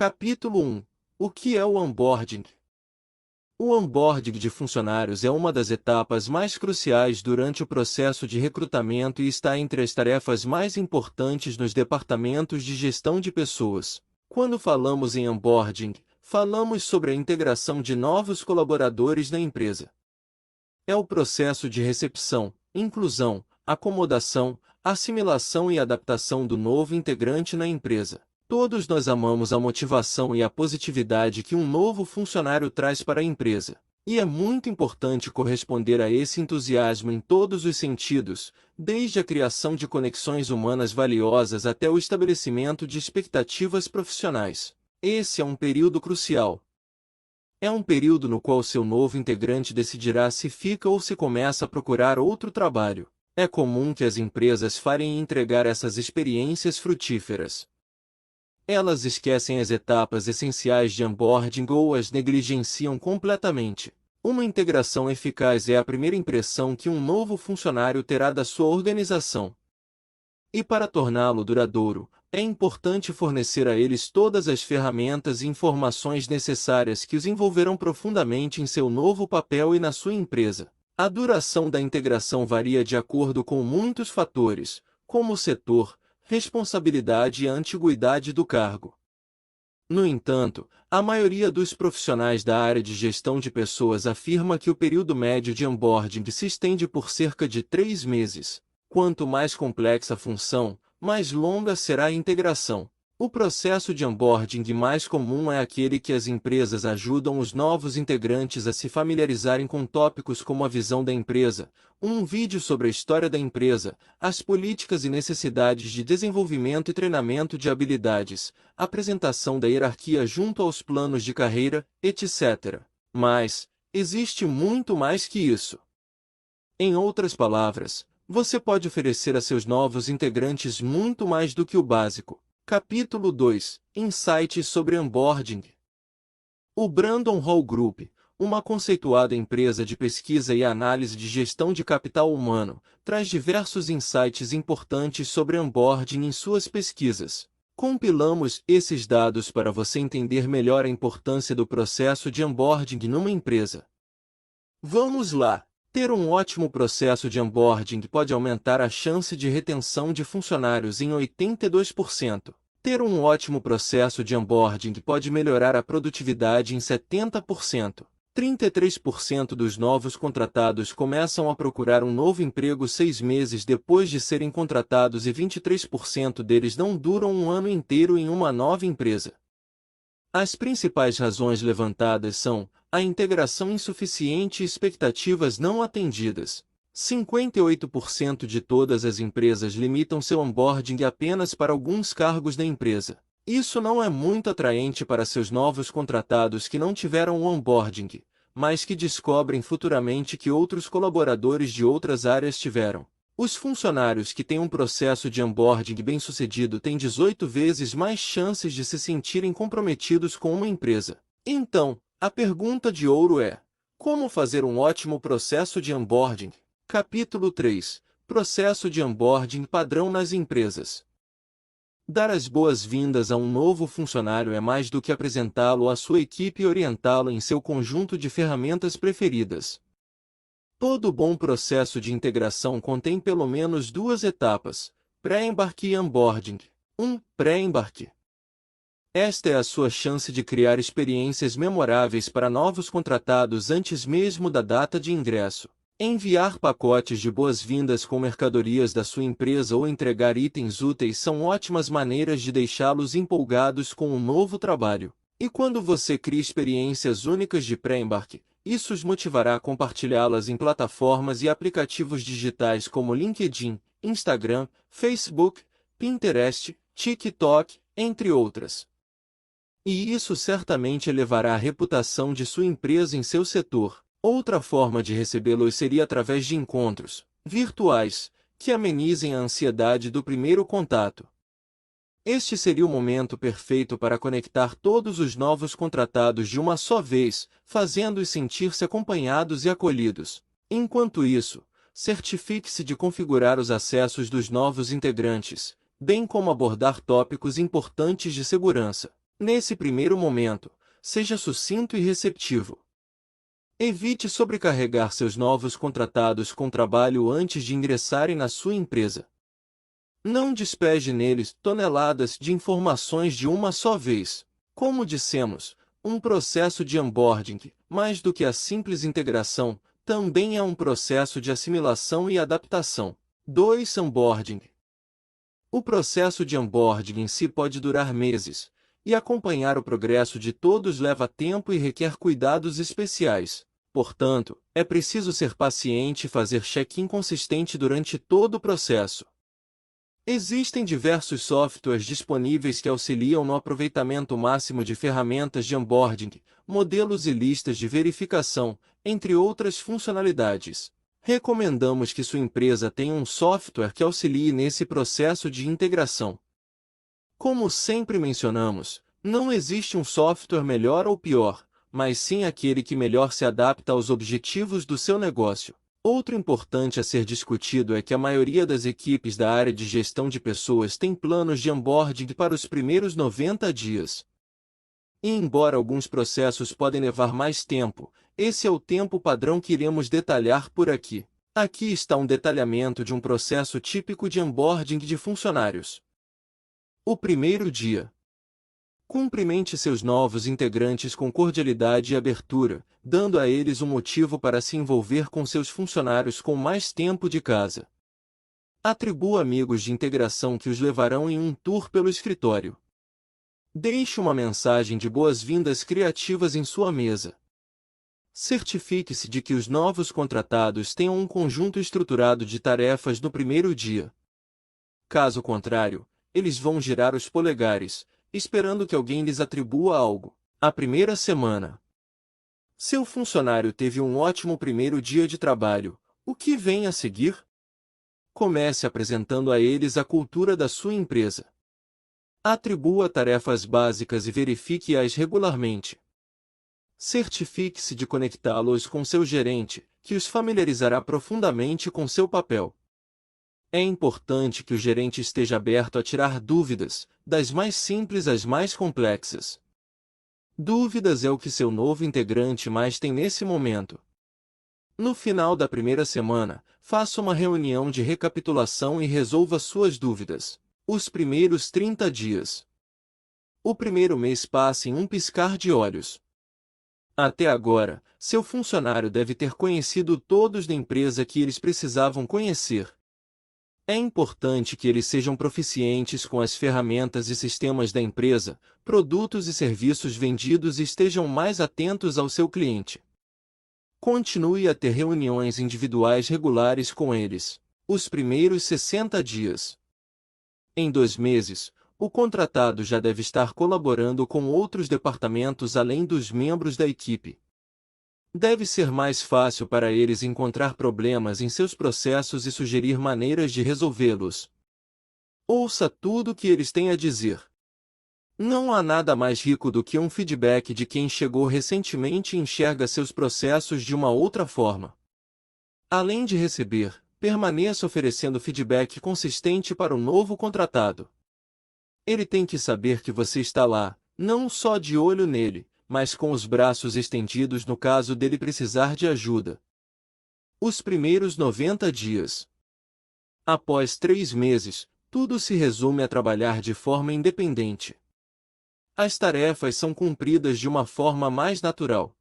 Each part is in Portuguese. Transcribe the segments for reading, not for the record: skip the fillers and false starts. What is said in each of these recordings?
Capítulo 1. O que é o onboarding? O onboarding de funcionários é uma das etapas mais cruciais durante o processo de recrutamento e está entre as tarefas mais importantes nos departamentos de gestão de pessoas. Quando falamos em onboarding, falamos sobre a integração de novos colaboradores na empresa. É o processo de recepção, inclusão, acomodação, assimilação e adaptação do novo integrante na empresa. Todos nós amamos a motivação e a positividade que um novo funcionário traz para a empresa. E é muito importante corresponder a esse entusiasmo em todos os sentidos, desde a criação de conexões humanas valiosas até o estabelecimento de expectativas profissionais. Esse é um período crucial. É um período no qual seu novo integrante decidirá se fica ou se começa a procurar outro trabalho. É comum que as empresas falhem em entregar essas experiências frutíferas. Elas esquecem as etapas essenciais de onboarding ou as negligenciam completamente. Uma integração eficaz é a primeira impressão que um novo funcionário terá da sua organização. E para torná-lo duradouro, é importante fornecer a eles todas as ferramentas e informações necessárias que os envolverão profundamente em seu novo papel e na sua empresa. A duração da integração varia de acordo com muitos fatores, como o setor, responsabilidade e a antiguidade do cargo. No entanto, a maioria dos profissionais da área de gestão de pessoas afirma que o período médio de onboarding se estende por cerca de 3 meses. Quanto mais complexa a função, mais longa será a integração. O processo de onboarding mais comum é aquele que as empresas ajudam os novos integrantes a se familiarizarem com tópicos como a visão da empresa, um vídeo sobre a história da empresa, as políticas e necessidades de desenvolvimento e treinamento de habilidades, apresentação da hierarquia junto aos planos de carreira, etc. Mas, existe muito mais que isso. Em outras palavras, você pode oferecer a seus novos integrantes muito mais do que o básico. Capítulo 2. Insights sobre onboarding. O Brandon Hall Group, uma conceituada empresa de pesquisa e análise de gestão de capital humano, traz diversos insights importantes sobre onboarding em suas pesquisas. Compilamos esses dados para você entender melhor a importância do processo de onboarding numa empresa. Vamos lá! Ter um ótimo processo de onboarding pode aumentar a chance de retenção de funcionários em 82%. Ter um ótimo processo de onboarding pode melhorar a produtividade em 70%. 33% dos novos contratados começam a procurar um novo emprego 6 meses depois de serem contratados e 23% deles não duram um ano inteiro em uma nova empresa. As principais razões levantadas são a integração insuficiente e expectativas não atendidas. 58% de todas as empresas limitam seu onboarding apenas para alguns cargos da empresa. Isso não é muito atraente para seus novos contratados que não tiveram o onboarding, mas que descobrem futuramente que outros colaboradores de outras áreas tiveram. Os funcionários que têm um processo de onboarding bem-sucedido têm 18 vezes mais chances de se sentirem comprometidos com uma empresa. Então, a pergunta de ouro é: como fazer um ótimo processo de onboarding? Capítulo 3. Processo de onboarding padrão nas empresas. Dar as boas-vindas a um novo funcionário é mais do que apresentá-lo à sua equipe e orientá-lo em seu conjunto de ferramentas preferidas. Todo bom processo de integração contém pelo menos 2 etapas: pré-embarque e onboarding. 1. Pré-embarque. Esta é a sua chance de criar experiências memoráveis para novos contratados antes mesmo da data de ingresso. Enviar pacotes de boas-vindas com mercadorias da sua empresa ou entregar itens úteis são ótimas maneiras de deixá-los empolgados com um novo trabalho. E quando você cria experiências únicas de pré-embarque, isso os motivará a compartilhá-las em plataformas e aplicativos digitais como LinkedIn, Instagram, Facebook, Pinterest, TikTok, entre outras. E isso certamente elevará a reputação de sua empresa em seu setor. Outra forma de recebê-los seria através de encontros virtuais que amenizem a ansiedade do primeiro contato. Este seria o momento perfeito para conectar todos os novos contratados de uma só vez, fazendo-os sentir-se acompanhados e acolhidos. Enquanto isso, certifique-se de configurar os acessos dos novos integrantes, bem como abordar tópicos importantes de segurança. Nesse primeiro momento, seja sucinto e receptivo. Evite sobrecarregar seus novos contratados com trabalho antes de ingressarem na sua empresa. Não despeje neles toneladas de informações de uma só vez. Como dissemos, um processo de onboarding, mais do que a simples integração, também é um processo de assimilação e adaptação. 2. Onboarding. O processo de onboarding em si pode durar meses, e acompanhar o progresso de todos leva tempo e requer cuidados especiais. Portanto, é preciso ser paciente e fazer check-in consistente durante todo o processo. Existem diversos softwares disponíveis que auxiliam no aproveitamento máximo de ferramentas de onboarding, modelos e listas de verificação, entre outras funcionalidades. Recomendamos que sua empresa tenha um software que auxilie nesse processo de integração. Como sempre mencionamos, não existe um software melhor ou pior, mas sim aquele que melhor se adapta aos objetivos do seu negócio. Outro importante a ser discutido é que a maioria das equipes da área de gestão de pessoas tem planos de onboarding para os primeiros 90 dias. E embora alguns processos podem levar mais tempo, esse é o tempo padrão que iremos detalhar por aqui. Aqui está um detalhamento de um processo típico de onboarding de funcionários. O primeiro dia. Cumprimente seus novos integrantes com cordialidade e abertura, dando a eles um motivo para se envolver com seus funcionários com mais tempo de casa. Atribua amigos de integração que os levarão em um tour pelo escritório. Deixe uma mensagem de boas-vindas criativas em sua mesa. Certifique-se de que os novos contratados tenham um conjunto estruturado de tarefas no primeiro dia. Caso contrário, eles vão girar os polegares, esperando que alguém lhes atribua algo. A primeira semana. Seu funcionário teve um ótimo primeiro dia de trabalho. O que vem a seguir? Comece apresentando a eles a cultura da sua empresa. Atribua tarefas básicas e verifique-as regularmente. Certifique-se de conectá-los com seu gerente, que os familiarizará profundamente com seu papel. É importante que o gerente esteja aberto a tirar dúvidas, das mais simples às mais complexas. Dúvidas é o que seu novo integrante mais tem nesse momento. No final da primeira semana, faça uma reunião de recapitulação e resolva suas dúvidas. Os primeiros 30 dias. O primeiro mês passa em um piscar de olhos. Até agora, seu funcionário deve ter conhecido todos da empresa que eles precisavam conhecer. É importante que eles sejam proficientes com as ferramentas e sistemas da empresa, produtos e serviços vendidos e estejam mais atentos ao seu cliente. Continue a ter reuniões individuais regulares com eles. Os primeiros 60 dias. Em 2 meses, o contratado já deve estar colaborando com outros departamentos além dos membros da equipe. Deve ser mais fácil para eles encontrar problemas em seus processos e sugerir maneiras de resolvê-los. Ouça tudo o que eles têm a dizer. Não há nada mais rico do que um feedback de quem chegou recentemente e enxerga seus processos de uma outra forma. Além de receber, permaneça oferecendo feedback consistente para o novo contratado. Ele tem que saber que você está lá, não só de olho nele, mas com os braços estendidos no caso dele precisar de ajuda. Os primeiros 90 dias. Após 3 meses, tudo se resume a trabalhar de forma independente. As tarefas são cumpridas de uma forma mais natural.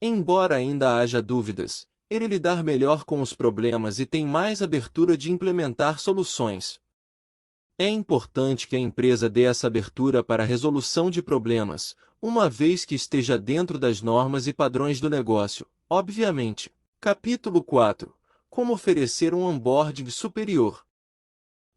Embora ainda haja dúvidas, ele lidar melhor com os problemas e tem mais abertura de implementar soluções. É importante que a empresa dê essa abertura para a resolução de problemas, uma vez que esteja dentro das normas e padrões do negócio, obviamente. Capítulo 4. Como oferecer um onboarding superior.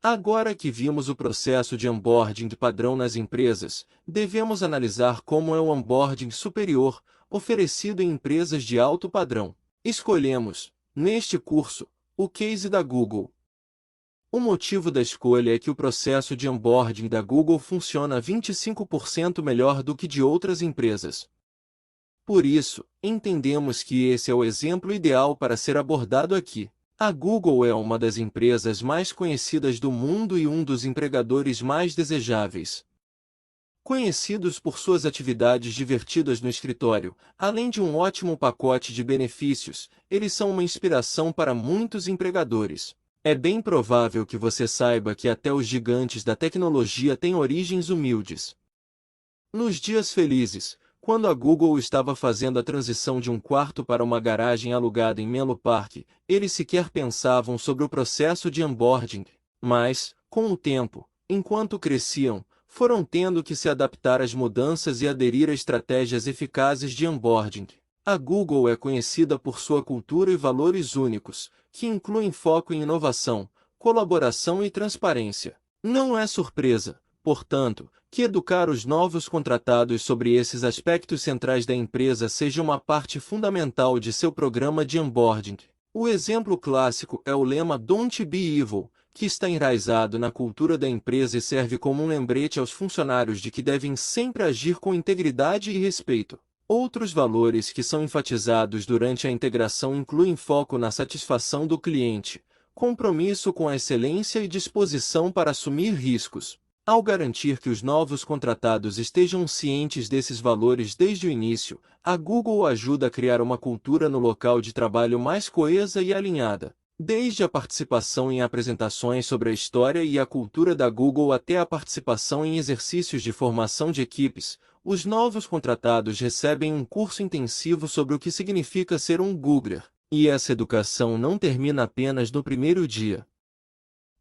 Agora que vimos o processo de onboarding padrão nas empresas, devemos analisar como é o onboarding superior, oferecido em empresas de alto padrão. Escolhemos, neste curso, o case da Google. O motivo da escolha é que o processo de onboarding da Google funciona 25% melhor do que de outras empresas. Por isso, entendemos que esse é o exemplo ideal para ser abordado aqui. A Google é uma das empresas mais conhecidas do mundo e um dos empregadores mais desejáveis. Conhecidos por suas atividades divertidas no escritório, além de um ótimo pacote de benefícios, eles são uma inspiração para muitos empregadores. É bem provável que você saiba que até os gigantes da tecnologia têm origens humildes. Nos dias felizes, quando a Google estava fazendo a transição de um quarto para uma garagem alugada em Menlo Park, eles sequer pensavam sobre o processo de onboarding. Mas, com o tempo, enquanto cresciam, foram tendo que se adaptar às mudanças e aderir a estratégias eficazes de onboarding. A Google é conhecida por sua cultura e valores únicos, que incluem foco em inovação, colaboração e transparência. Não é surpresa, portanto, que educar os novos contratados sobre esses aspectos centrais da empresa seja uma parte fundamental de seu programa de onboarding. O exemplo clássico é o lema Don't Be Evil, que está enraizado na cultura da empresa e serve como um lembrete aos funcionários de que devem sempre agir com integridade e respeito. Outros valores que são enfatizados durante a integração incluem foco na satisfação do cliente, compromisso com a excelência e disposição para assumir riscos. Ao garantir que os novos contratados estejam cientes desses valores desde o início, a Google ajuda a criar uma cultura no local de trabalho mais coesa e alinhada. Desde a participação em apresentações sobre a história e a cultura da Google até a participação em exercícios de formação de equipes, os novos contratados recebem um curso intensivo sobre o que significa ser um Googler. E essa educação não termina apenas no primeiro dia.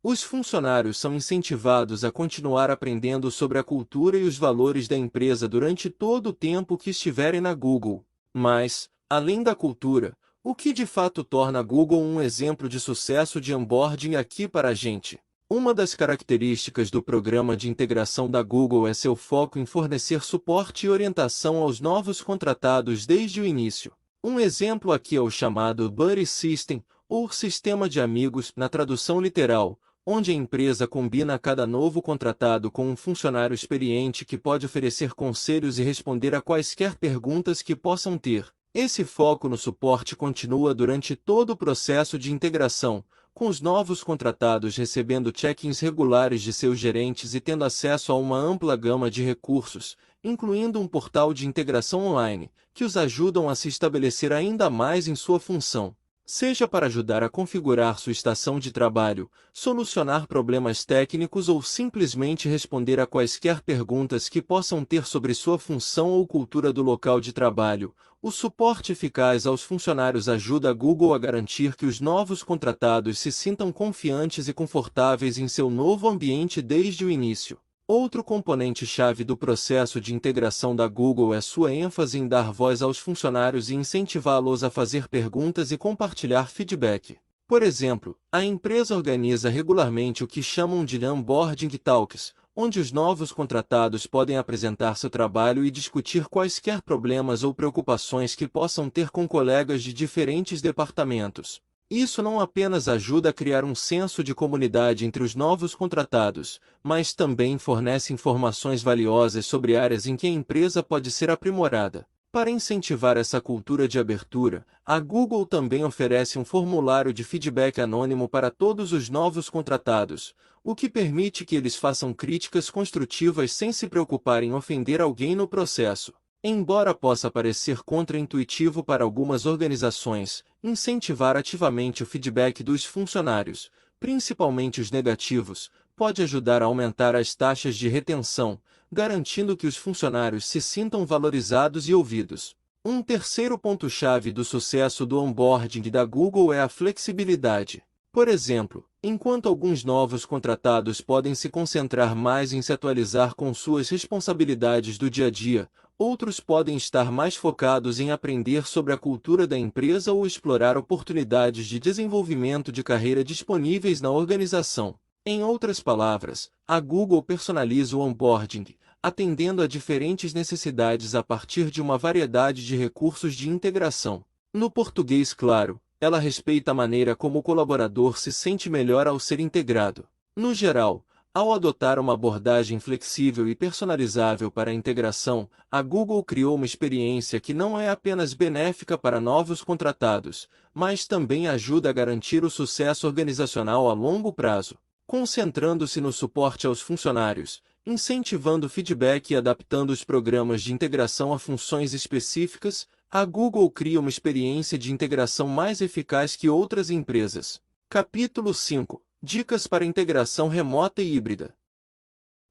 Os funcionários são incentivados a continuar aprendendo sobre a cultura e os valores da empresa durante todo o tempo que estiverem na Google. Mas, além da cultura, o que de fato torna a Google um exemplo de sucesso de onboarding aqui para a gente? Uma das características do programa de integração da Google é seu foco em fornecer suporte e orientação aos novos contratados desde o início. Um exemplo aqui é o chamado Buddy System, ou Sistema de Amigos, na tradução literal, onde a empresa combina cada novo contratado com um funcionário experiente que pode oferecer conselhos e responder a quaisquer perguntas que possam ter. Esse foco no suporte continua durante todo o processo de integração, com os novos contratados recebendo check-ins regulares de seus gerentes e tendo acesso a uma ampla gama de recursos, incluindo um portal de integração online, que os ajudam a se estabelecer ainda mais em sua função. Seja para ajudar a configurar sua estação de trabalho, solucionar problemas técnicos ou simplesmente responder a quaisquer perguntas que possam ter sobre sua função ou cultura do local de trabalho, o suporte eficaz aos funcionários ajuda a Google a garantir que os novos contratados se sintam confiantes e confortáveis em seu novo ambiente desde o início. Outro componente-chave do processo de integração da Google é sua ênfase em dar voz aos funcionários e incentivá-los a fazer perguntas e compartilhar feedback. Por exemplo, a empresa organiza regularmente o que chamam de Onboarding Talks, onde os novos contratados podem apresentar seu trabalho e discutir quaisquer problemas ou preocupações que possam ter com colegas de diferentes departamentos. Isso não apenas ajuda a criar um senso de comunidade entre os novos contratados, mas também fornece informações valiosas sobre áreas em que a empresa pode ser aprimorada. Para incentivar essa cultura de abertura, a Google também oferece um formulário de feedback anônimo para todos os novos contratados, o que permite que eles façam críticas construtivas sem se preocupar em ofender alguém no processo. Embora possa parecer contraintuitivo para algumas organizações, incentivar ativamente o feedback dos funcionários, principalmente os negativos, pode ajudar a aumentar as taxas de retenção, garantindo que os funcionários se sintam valorizados e ouvidos. Um terceiro ponto-chave do sucesso do onboarding da Google é a flexibilidade. Por exemplo, enquanto alguns novos contratados podem se concentrar mais em se atualizar com suas responsabilidades do dia a dia, outros podem estar mais focados em aprender sobre a cultura da empresa ou explorar oportunidades de desenvolvimento de carreira disponíveis na organização. Em outras palavras, a Google personaliza o onboarding, atendendo a diferentes necessidades a partir de uma variedade de recursos de integração. No português claro, ela respeita a maneira como o colaborador se sente melhor ao ser integrado. No geral, ao adotar uma abordagem flexível e personalizável para a integração, a Google criou uma experiência que não é apenas benéfica para novos contratados, mas também ajuda a garantir o sucesso organizacional a longo prazo. Concentrando-se no suporte aos funcionários, Incentivando o feedback e adaptando os programas de integração a funções específicas, a Google cria uma experiência de integração mais eficaz que outras empresas. Capítulo 5. Dicas para integração remota e híbrida.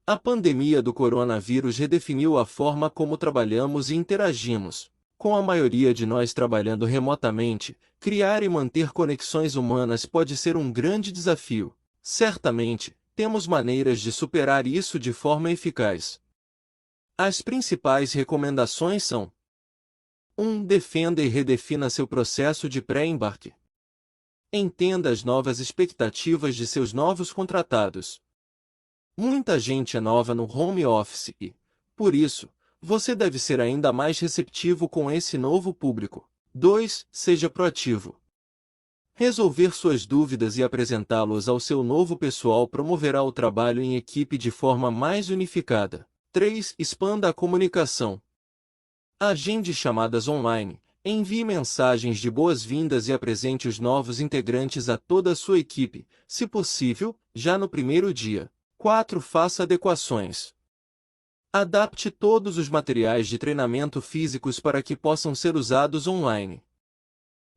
A pandemia do coronavírus redefiniu a forma como trabalhamos e interagimos. Com a maioria de nós trabalhando remotamente, criar e manter conexões humanas pode ser um grande desafio. Certamente, temos maneiras de superar isso de forma eficaz. As principais recomendações são: 1. Defenda e redefina seu processo de pré-embarque. Entenda as novas expectativas de seus novos contratados. Muita gente é nova no home office e, por isso, você deve ser ainda mais receptivo com esse novo público. 2. Seja proativo. Resolver suas dúvidas e apresentá-los ao seu novo pessoal promoverá o trabalho em equipe de forma mais unificada. 3. Expanda a comunicação. Agende chamadas online, envie mensagens de boas-vindas e apresente os novos integrantes a toda a sua equipe, se possível, já no primeiro dia. 4. Faça adequações. Adapte todos os materiais de treinamento físicos para que possam ser usados online.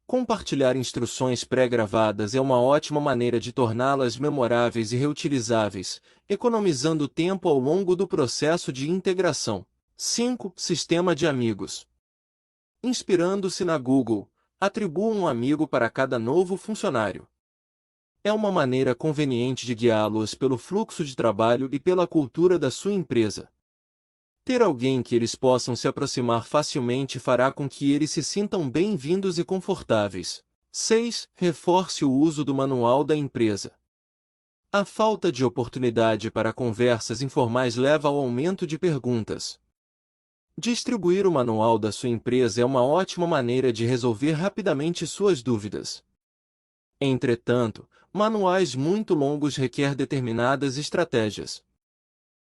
Compartilhar instruções pré-gravadas é uma ótima maneira de torná-las memoráveis e reutilizáveis, economizando tempo ao longo do processo de integração. 5. Sistema de amigos. Inspirando-se na Google, atribua um amigo para cada novo funcionário. É uma maneira conveniente de guiá-los pelo fluxo de trabalho e pela cultura da sua empresa. Ter alguém que eles possam se aproximar facilmente fará com que eles se sintam bem-vindos e confortáveis. 6. Reforce o uso do manual da empresa. A falta de oportunidade para conversas informais leva ao aumento de perguntas. Distribuir o manual da sua empresa é uma ótima maneira de resolver rapidamente suas dúvidas. Entretanto, manuais muito longos requerem determinadas estratégias.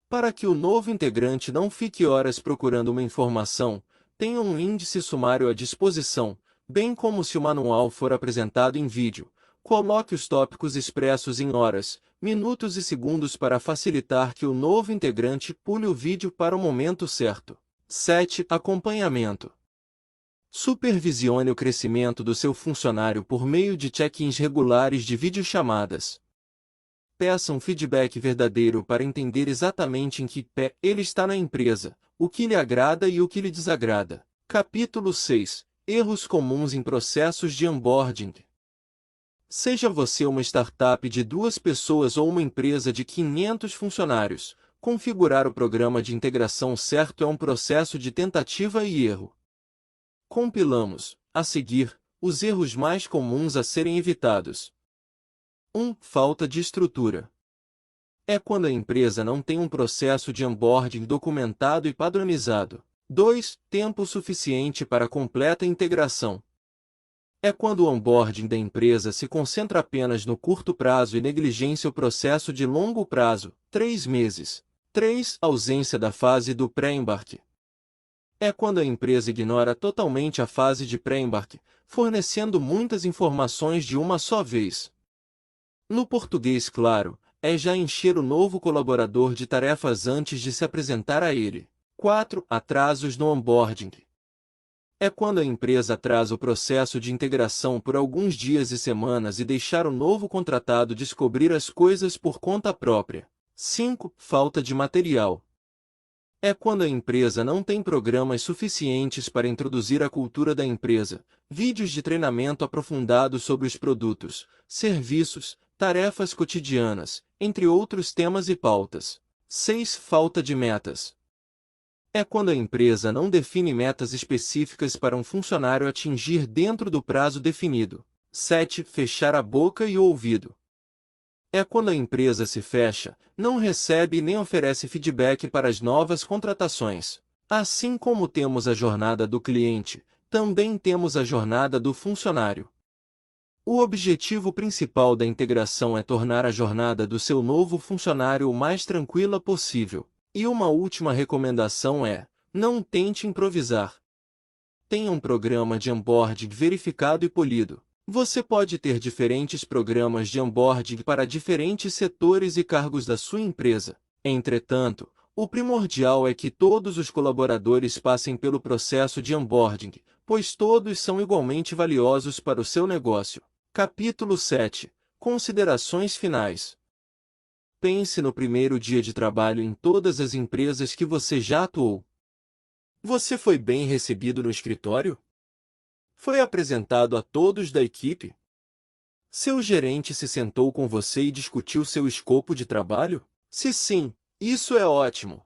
Para que o novo integrante não fique horas procurando uma informação, tenha um índice sumário à disposição, bem como se o manual for apresentado em vídeo. Coloque os tópicos expressos em horas, minutos e segundos para facilitar que o novo integrante pule o vídeo para o momento certo. 7. Acompanhamento. Supervisione o crescimento do seu funcionário por meio de check-ins regulares de videochamadas. Peça um feedback verdadeiro para entender exatamente em que pé ele está na empresa, o que lhe agrada e o que lhe desagrada. Capítulo 6. Erros comuns em processos de onboarding. Seja você uma startup de 2 pessoas ou uma empresa de 500 funcionários, configurar o programa de integração certo é um processo de tentativa e erro. Compilamos, a seguir, os erros mais comuns a serem evitados. 1. Falta de estrutura. É quando a empresa não tem um processo de onboarding documentado e padronizado. 2. Tempo suficiente para completa integração. É quando o onboarding da empresa se concentra apenas no curto prazo e negligencia o processo de longo prazo, 3 meses. 3. Ausência da fase do pré-embarque. É quando a empresa ignora totalmente a fase de pré-embarque, fornecendo muitas informações de uma só vez. No português claro, é já encher o novo colaborador de tarefas antes de se apresentar a ele. 4. Atrasos no onboarding. É quando a empresa atrasa o processo de integração por alguns dias e semanas e deixar o novo contratado descobrir as coisas por conta própria. 5. Falta de material. É quando a empresa não tem programas suficientes para introduzir a cultura da empresa, vídeos de treinamento aprofundados sobre os produtos, serviços, tarefas cotidianas, entre outros temas e pautas. 6. Falta de metas. É quando a empresa não define metas específicas para um funcionário atingir dentro do prazo definido. 7. Fechar a boca e o ouvido. É quando a empresa se fecha, não recebe e nem oferece feedback para as novas contratações. Assim como temos a jornada do cliente, também temos a jornada do funcionário. O objetivo principal da integração é tornar a jornada do seu novo funcionário o mais tranquila possível. E uma última recomendação é: não tente improvisar. Tenha um programa de onboarding verificado e polido. Você pode ter diferentes programas de onboarding para diferentes setores e cargos da sua empresa. Entretanto, O primordial é que todos os colaboradores passem pelo processo de onboarding, pois todos são igualmente valiosos para o seu negócio. Capítulo 7. Considerações finais. Pense no primeiro dia de trabalho em todas as empresas que você já atuou. Você foi bem recebido no escritório? Foi apresentado a todos da equipe? Seu gerente se sentou com você e discutiu seu escopo de trabalho? Se sim, isso é ótimo.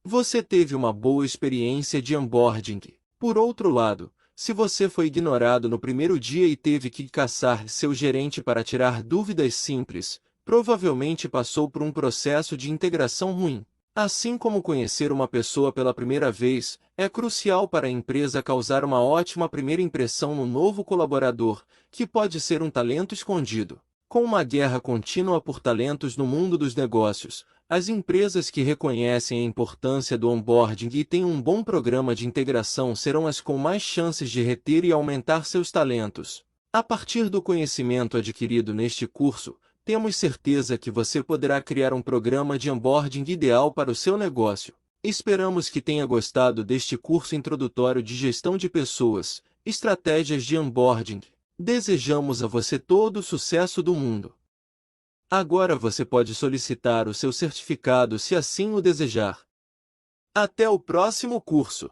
Você teve uma boa experiência de onboarding. Por outro lado, se você foi ignorado no primeiro dia e teve que caçar seu gerente para tirar dúvidas simples, provavelmente passou por um processo de integração ruim. Assim como conhecer uma pessoa pela primeira vez, é crucial para a empresa causar uma ótima primeira impressão no novo colaborador, que pode ser um talento escondido. Com uma guerra contínua por talentos no mundo dos negócios, as empresas que reconhecem a importância do onboarding e têm um bom programa de integração serão as com mais chances de reter e aumentar seus talentos. A partir do conhecimento adquirido neste curso, temos certeza que você poderá criar um programa de onboarding ideal para o seu negócio. Esperamos que tenha gostado deste curso introdutório de gestão de pessoas, estratégias de onboarding. Desejamos a você todo o sucesso do mundo. Agora você pode solicitar o seu certificado se assim o desejar. Até o próximo curso!